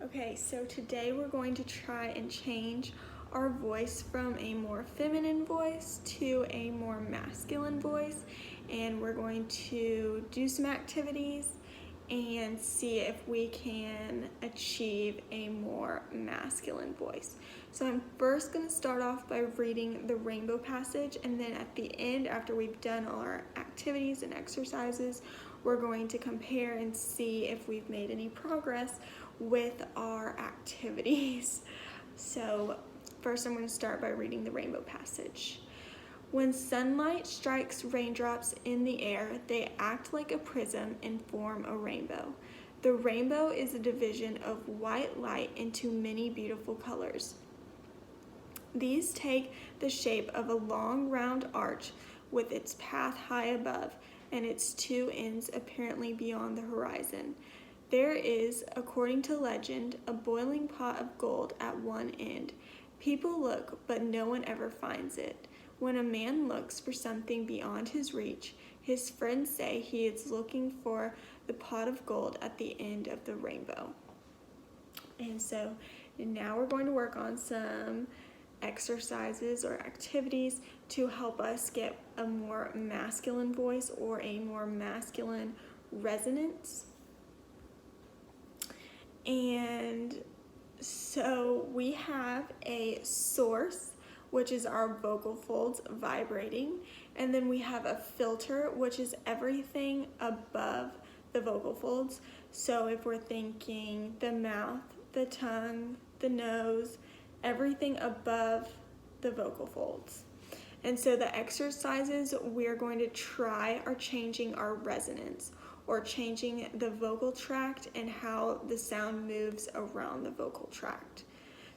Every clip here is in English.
Okay, so today we're going to try and change our voice from a more feminine voice to a more masculine voice, and we're going to do some activities and see if we can achieve a more masculine voice. So I'm first going to start off by reading the Rainbow Passage, and then at the end, after we've done all our activities and exercises, we're going to compare and see if we've made any progress with our activities. So first I'm going to start by reading the Rainbow Passage. When sunlight strikes raindrops in the air, they act like a prism and form a rainbow. The rainbow is a division of white light into many beautiful colors. These take the shape of a long round arch with its path high above and its two ends apparently beyond the horizon. There is, according to legend, a boiling pot of gold at one end. People look, but no one ever finds it. When a man looks for something beyond his reach, his friends say he is looking for the pot of gold at the end of the rainbow. And so now we're going to work on some exercises or activities to help us get a more masculine voice or a more masculine resonance. And so we have a source, which is our vocal folds vibrating, and then we have a filter, which is everything above the vocal folds. So if we're thinking the mouth, the tongue, the nose, everything above the vocal folds. And so the exercises we're going to try are changing our resonance, or changing the vocal tract and how the sound moves around the vocal tract.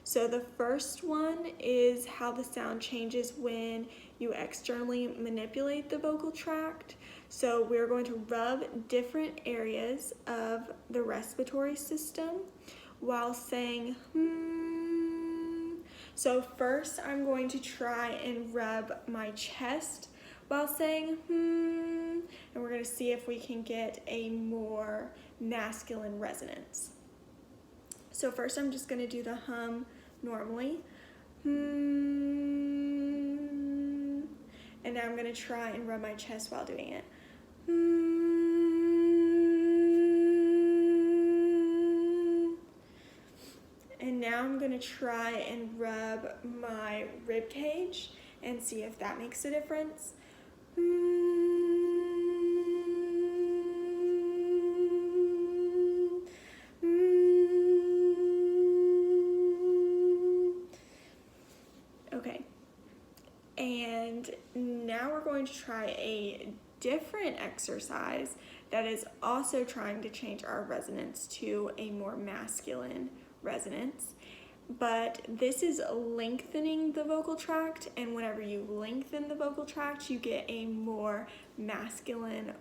So the first one is how the sound changes when you externally manipulate the vocal tract. So we're going to rub different areas of the respiratory system while saying So first I'm going to try and rub my chest while saying and we're going to see if we can get a more masculine resonance. So first I'm just going to do the hum normally. And now I'm going to try and rub my chest while doing it. And now I'm going to try and rub my rib cage and see if that makes a difference. Okay, and now we're going to try a different exercise that is also trying to change our resonance to a more masculine resonance. But this is lengthening the vocal tract, and whenever you lengthen the vocal tract, you get a more masculine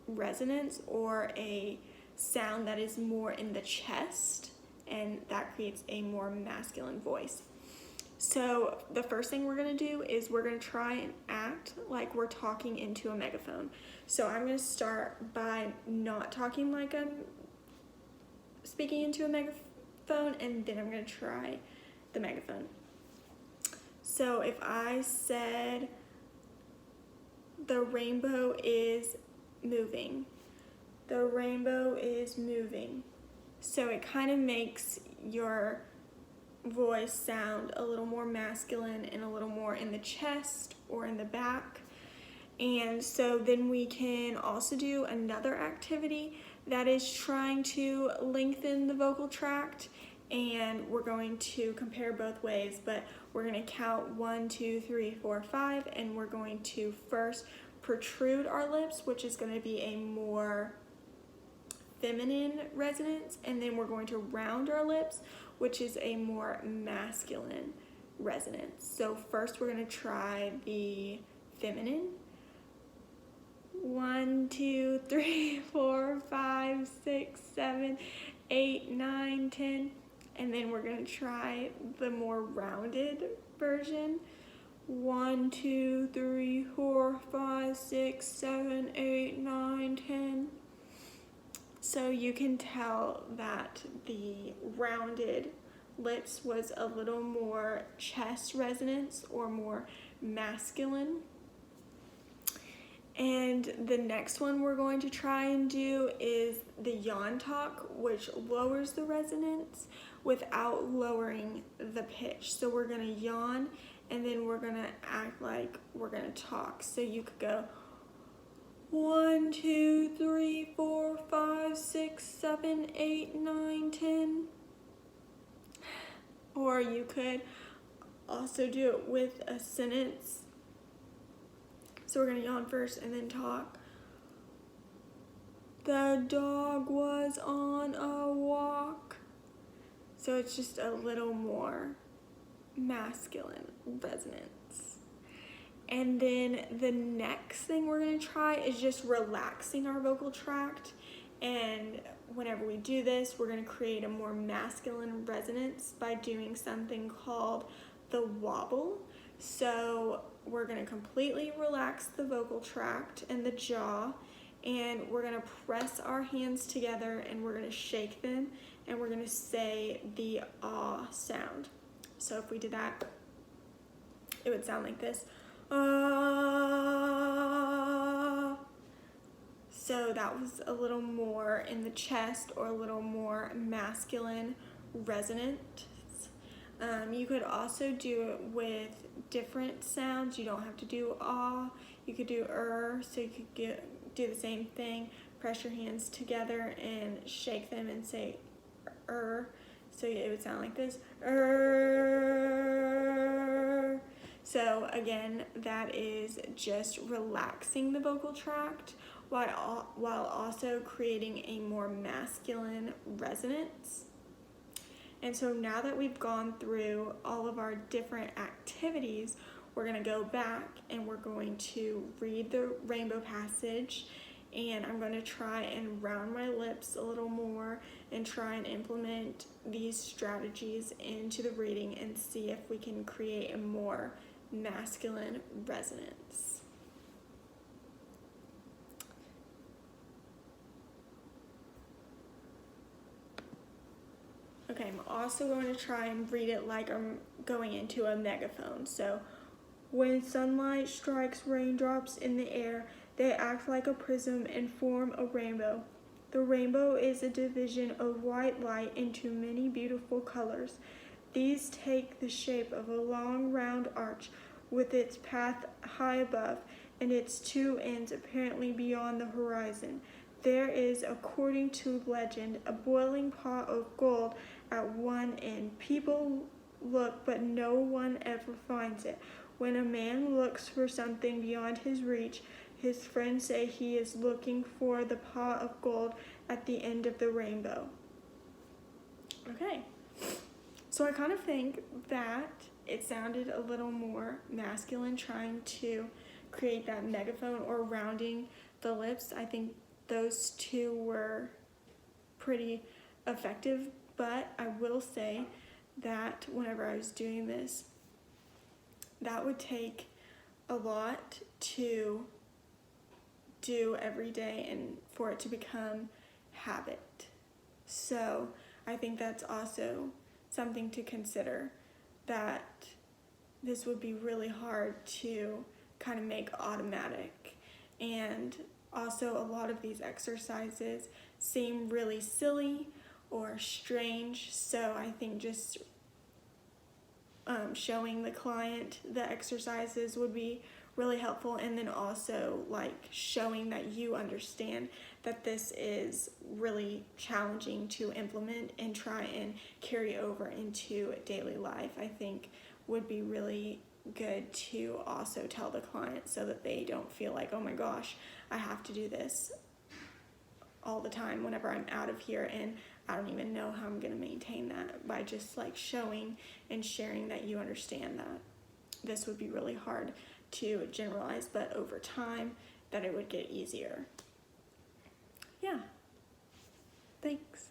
resonance or a sound that is more in the chest, and that creates a more masculine voice. So the first thing we're going to do is we're going to try and act like we're talking into a megaphone. So I'm going to start by not talking like I'm speaking into a megaphone, and then I'm going to try the megaphone. So if I said the rainbow is moving, the rainbow is moving. So it kind of makes your voice sound a little more masculine and a little more in the chest or in the back. And so then we can also do another activity that is trying to lengthen the vocal tract, and we're going to compare both ways, but we're going to count 1, 2, 3, 4, 5, and we're going to first protrude our lips, which is going to be a more feminine resonance, and then we're going to round our lips, which is a more masculine resonance. So first we're going to try the feminine. 1, 2, 3, 4, 5, 6, 7, 8, 9, 10. And then we're going to try the more rounded version. 1, 2, 3, 4, 5, 6, 7, 8, 9, 10. So you can tell that the rounded lips was a little more chest resonance or more masculine. And the next one we're going to try and do is the yawn talk, which lowers the resonance without lowering the pitch. So we're gonna yawn and then we're gonna act like we're gonna talk. So you could go 1, 2, 3, 4, 5, 6, 7, 8, 9, 10. Or you could also do it with a sentence. So we're gonna yawn first and then talk. The dog was on a walk. So it's just a little more masculine resonance. And then the next thing we're gonna try is just relaxing our vocal tract. And whenever we do this, we're gonna create a more masculine resonance by doing something called the wobble. So we're gonna completely relax the vocal tract and the jaw, and we're gonna press our hands together and we're gonna shake them, and we're gonna say the ah sound. So if we did that, it would sound like this. Ah. So that was a little more in the chest or a little more masculine resonant. You could also do it with different sounds. You don't have to do ah. You could do so you could do the same thing. Press your hands together and shake them and say So it would sound like this. So again, that is just relaxing the vocal tract while also creating a more masculine resonance. And so now that we've gone through all of our different activities, we're gonna go back and we're going to read the rainbow passage, and I'm gonna try and round my lips a little more and try and implement these strategies into the reading and see if we can create a more masculine resonance. Okay, I'm also going to try and read it like I'm going into a megaphone. So, when sunlight strikes raindrops in the air, they act like a prism and form a rainbow. The rainbow is a division of white light into many beautiful colors. These take the shape of a long round arch with its path high above and its two ends apparently beyond the horizon. There is, according to legend, a boiling pot of gold at one end. People look, but no one ever finds it. When a man looks for something beyond his reach, his friends say he is looking for the pot of gold at the end of the rainbow. Okay, so I kind of think that it sounded a little more masculine, trying to create that megaphone or rounding the lips. I think those two were pretty effective, but I will say that whenever I was doing this, that would take a lot to do every day and for it to become habit. So I think that's also something to consider, that this would be really hard to kind of make automatic. And also, a lot of these exercises seem really silly or strange, so I think just showing the client the exercises would be really helpful, and then also like showing that you understand that this is really challenging to implement and try and carry over into daily life, I think would be really good to also tell the client, so that they don't feel like, oh my gosh, I have to do this all the time whenever I'm out of here and I don't even know how I'm going to maintain that. By just like showing and sharing that you understand that this would be really hard to generalize, but over time that it would get easier. Yeah, thanks.